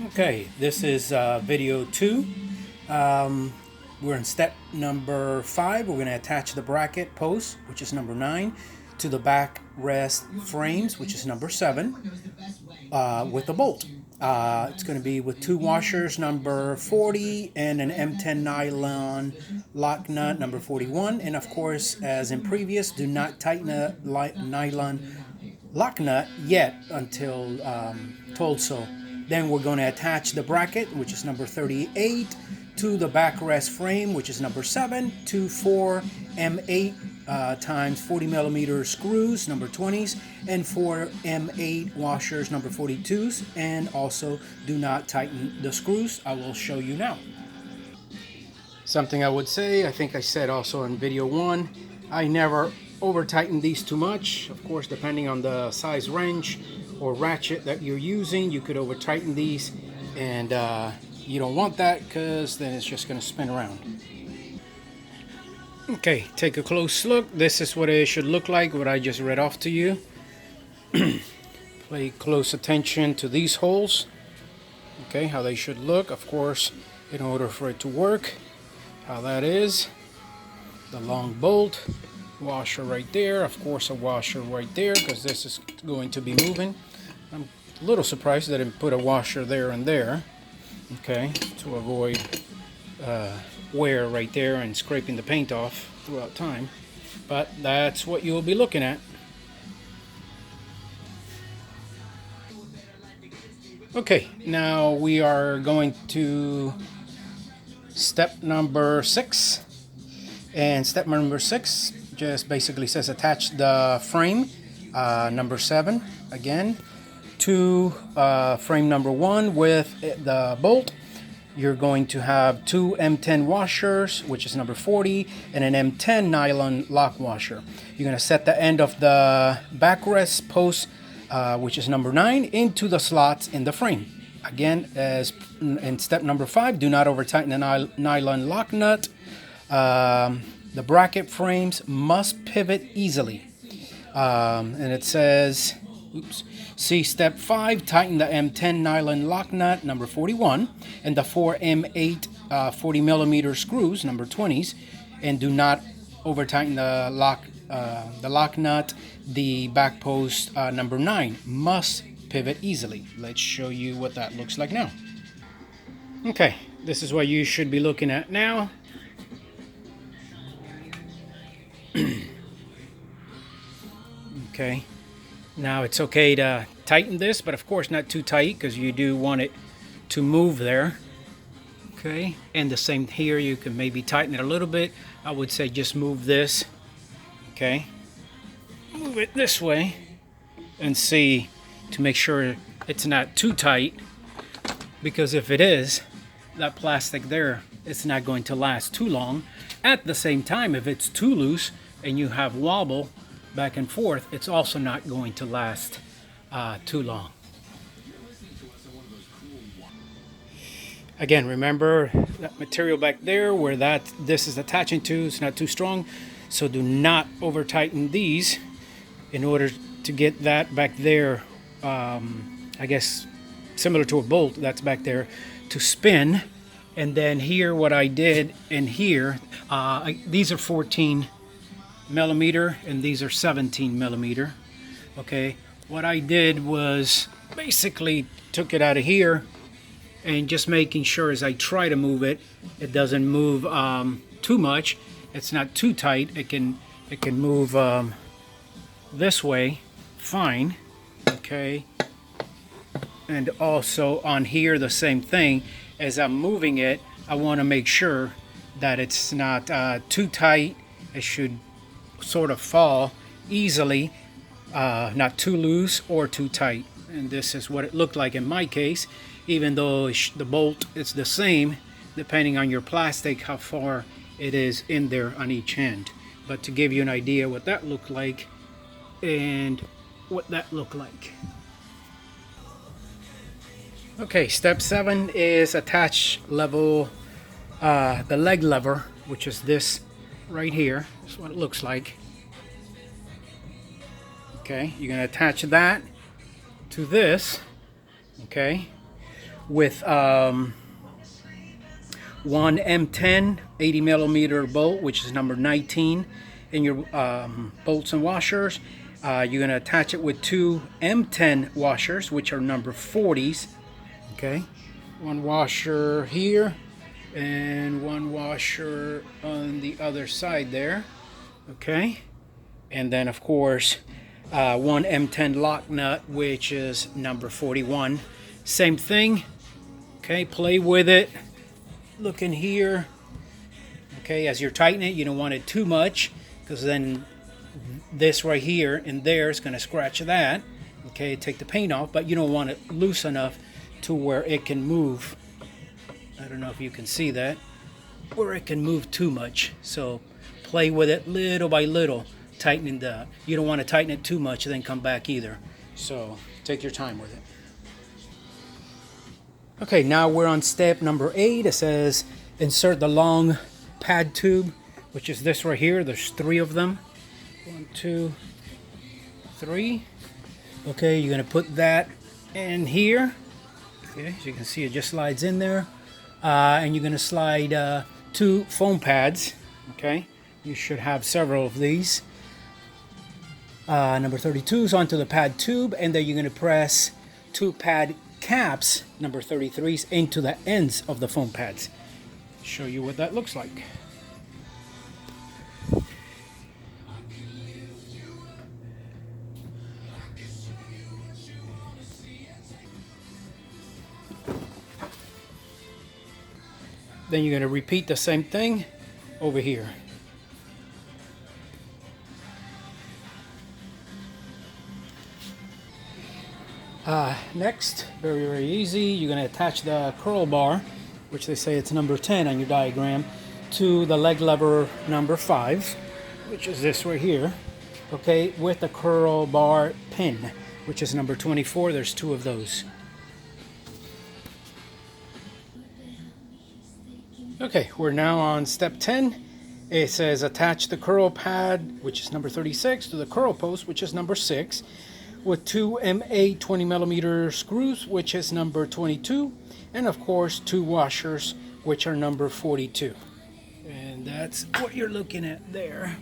Okay, this is video 2. We're in step number 5. We're going to attach the bracket post, which is number 9, to the backrest frames, which is number 7, with a bolt. It's going to be with 2 washers, number 40, and an M10 nylon lock nut, number 41. And of course, as in previous, do not tighten a nylon lock nut yet until told so. Then we're going to attach the bracket, which is number 38, to the backrest frame, which is number 7, to 4 M8 times 40 millimeter screws, number 20s, and 4 M8 washers, number 42s, and also do not tighten the screws. I will show you now. Something I would say, I think I said also in video 1, I never over tighten these too much. Of course, depending on the size wrench or ratchet that you're using, you could over tighten these, and you don't want that because then it's just going to spin around. Okay, take a close look. This is what it should look like, what I just read off to you. Pay close attention to these holes. Okay, how they should look, of course, in order for it to work. How that is. The long bolt. Washer right there, of course a washer right there, because this is going to be moving. I'm a little surprised that I didn't put a washer there and there, okay, to avoid wear right there and scraping the paint off throughout time. But that's what you'll be looking at. Okay, now we are going to step number 6, and step number 6 just basically says attach the frame, number 7 again, to frame number 1 with the bolt. You're going to have 2 M10 washers, which is number 40, and an M10 nylon lock washer. You're going to set the end of the backrest post, which is number 9, into the slots in the frame. Again, as in step number 5, do not over tighten the nylon lock nut. The bracket frames must pivot easily. And it says, see step 5, tighten the M10 nylon lock nut, number 41, and the 4 M8 40 millimeter screws, number 20s, and do not over tighten the lock nut. The back post, number 9, must pivot easily. Let's show you what that looks like now. Okay, this is what you should be looking at now. Okay, now it's okay to tighten this, but of course not too tight because you do want it to move there. Okay, and the same here, you can maybe tighten it a little bit. I would say just move this. Okay, move it this way and see to make sure it's not too tight, because if it is, that plastic there, it's not going to last too long. At the same time, if it's too loose and you have wobble back and forth, it's also not going to last too long. Again, remember that material back there where this is attaching to, it's not too strong, so do not over tighten these in order to get that back there, I guess similar to a bolt that's back there, to spin. And then here, what I did in here, these are 14 millimeter and these are 17 millimeter. Okay, what I did was basically took it out of here and just making sure as I try to move it, it doesn't move too much. It's not too tight. It can move this way fine. Okay, and also on here the same thing. As I'm moving it, I want to make sure that it's not too tight. It should sort of fall easily, not too loose or too tight. And this is what it looked like in my case, even though the bolt is the same depending on your plastic, how far it is in there on each end. But to give you an idea what that looked like and what that looked like. Okay, step 7 is attach level, the leg lever, which is this right here. That's what it looks like. Okay, you're going to attach that to this. Okay, with one M10 80 millimeter bolt, which is number 19 in your bolts and washers. You're going to attach it with two M10 washers, which are number 40s. Okay, one washer here and one washer on the other side there. Okay, and then of course one M10 lock nut, which is number 41. Same thing. Okay, play with it. Look in here. Okay, as you're tightening it, you don't want it too much, because then this right here and there is going to scratch that. Okay, take the paint off, but you don't want it loose enough to where it can move. I don't know if you can see that, where it can move too much. So play with it little by little, tightening you don't want to tighten it too much and then come back either. So take your time with it. Okay, now we're on step number 8. It says insert the long pad tube, which is this right here. There's 3 of them. 1, 2, 3. Okay, you're gonna put that in here. Okay, as you can see, it just slides in there. And you're gonna slide 2 foam pads. Okay, you should have several of these. Number 32s onto the pad tube, and then you're gonna press 2 pad caps, number 33s, into the ends of the foam pads. Show you what that looks like. Then you're going to repeat the same thing over here. Next, very easy, you're going to attach the curl bar, which they say it's number 10 on your diagram, to the leg lever number 5, which is this right here, okay, with the curl bar pin, which is number 24. There's 2 of those. Okay, we're now on step 10. It says attach the curl pad, which is number 36, to the curl post, which is number 6, with 2 M8 20 millimeter screws, which is number 22, and of course 2 washers, which are number 42. And that's what you're looking at there.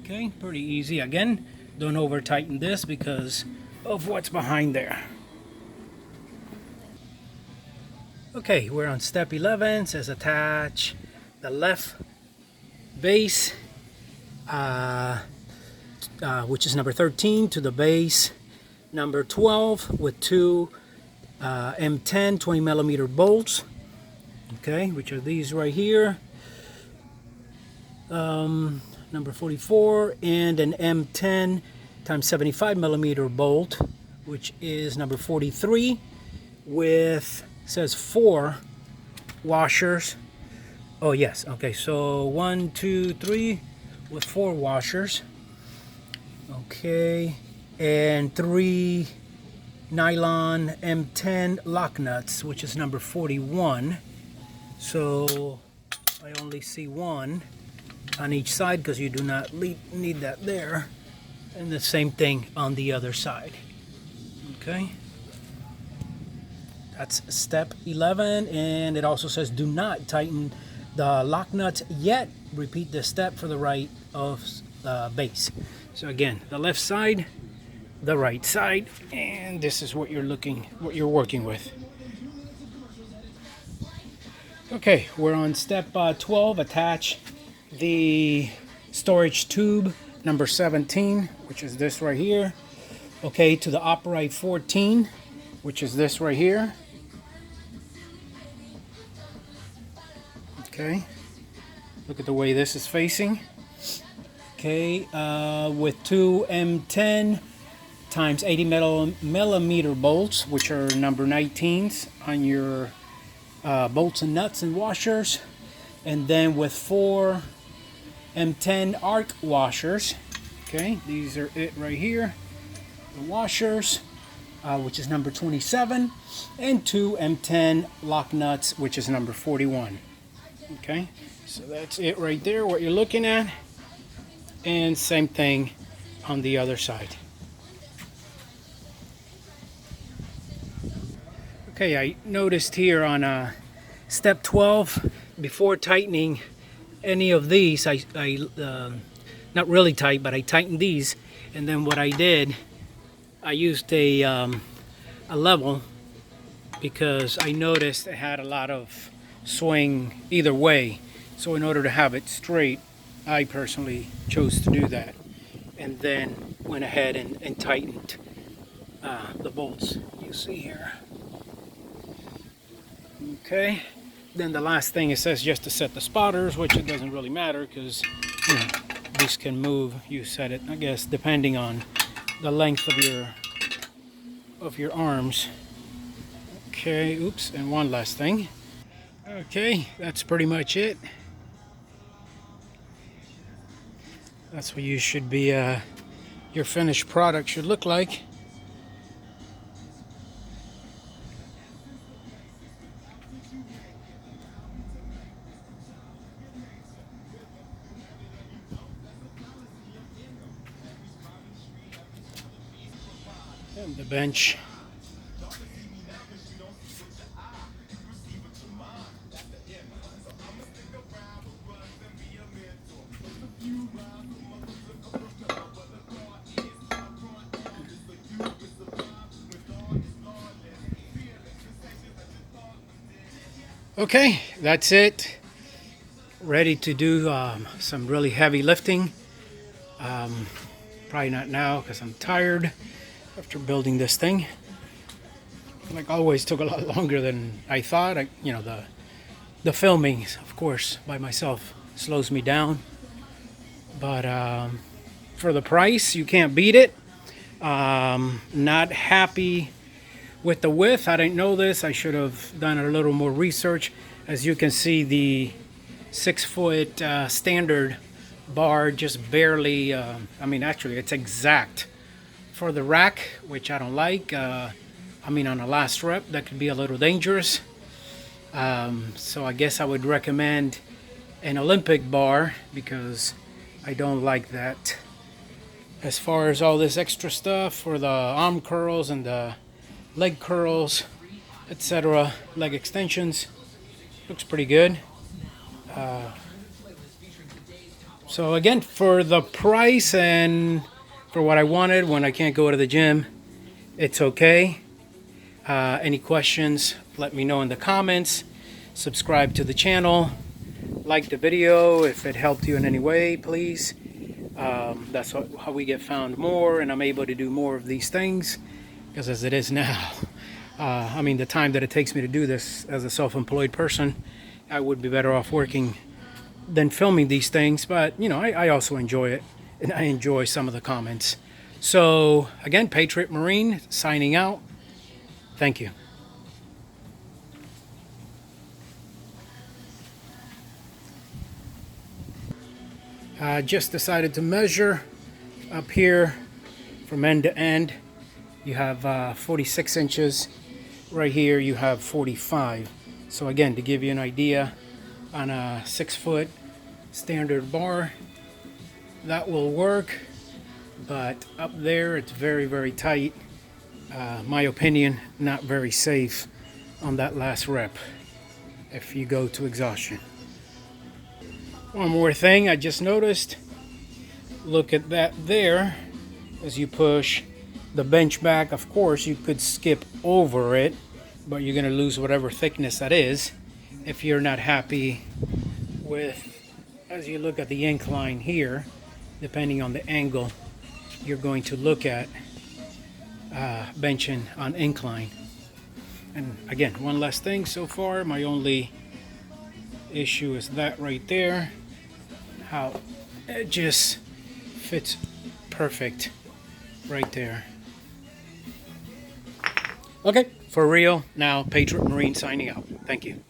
Okay, pretty easy. Again, don't over tighten this because of what's behind there. Okay, we're on step 11. It says attach the left base, which is number 13, to the base number 12 with 2 M10 20 millimeter bolts, okay, which are these right here, number 44, and an M10 times 75 millimeter bolt, which is number 43, with, says 4 washers. Oh yes, okay, so 1, 2, 3 with 4 washers. Okay, and 3 nylon M10 lock nuts, which is number 41. So I only see 1 on each side because you do not need that there. And the same thing on the other side. Okay, that's step 11, and it also says do not tighten the lock nuts yet. Repeat this step for the right of base. So again, the left side, the right side, and this is what you're working with. Okay, we're on step 12. Attach the storage tube number 17, which is this right here, okay, to the upright 14, which is this right here. Okay, look at the way this is facing. Okay, with 2 M10 times 80 millimeter bolts, which are number 19s on your bolts and nuts and washers, and then with 4 M10 arc washers. Okay, these are it right here, the washers, which is number 27, and 2 M10 lock nuts, which is number 41. Okay, so that's it right there, what you're looking at. And same thing on the other side. Okay, I noticed here on step 12, before tightening any of these, I not really tight, but I tightened these, and then what I did, I used a level because I noticed it had a lot of swing either way. So in order to have it straight, I personally chose to do that, and then went ahead and tightened the bolts you see here. Okay, then the last thing it says just to set the spotters, which it doesn't really matter because you know, this can move. You set it, I guess, depending on the length of your arms. Okay, oops, and one last thing. Okay, that's pretty much it. That's what you should be, your finished product should look like. And the bench. Okay, that's it. Ready to do some really heavy lifting. Probably not now because I'm tired after building this thing. Like always, took a lot longer than I thought. You know, the filming, of course, by myself slows me down. But for the price, you can't beat it. Not happy with the width. I didn't know this. I should have done a little more research. As you can see, the 6-foot standard bar just barely, I mean, actually it's exact for the rack, which I don't like. I mean, on the last rep, that could be a little dangerous. So I guess I would recommend an Olympic bar because I don't like that. As far as all this extra stuff for the arm curls and the leg curls, etc., leg extensions, looks pretty good. So again, for the price and for what I wanted when I can't go to the gym, it's okay. Any questions, let me know in the comments. Subscribe to the channel. Like the video if it helped you in any way, please. That's how we get found more, and I'm able to do more of these things. Because as it is now, I mean, the time that it takes me to do this as a self-employed person, I would be better off working than filming these things. But, you know, I also enjoy it, and I enjoy some of the comments. So, again, Patriot Marine signing out. Thank you. I just decided to measure up here from end to end. You have 46 inches. Right here you have 45. So again, to give you an idea, on a 6-foot standard bar, that will work. But up there, it's very, very tight. My opinion, not very safe on that last rep if you go to exhaustion. One more thing I just noticed. Look at that there. As you push the bench back, of course you could skip over it, but you're going to lose whatever thickness that is if you're not happy with, as you look at the incline here, depending on the angle you're going to look at benching on incline. And again, one last thing so far, my only issue is that right there, how it just fits perfect right there. Okay, for real, now Patriot Marine signing out. Thank you.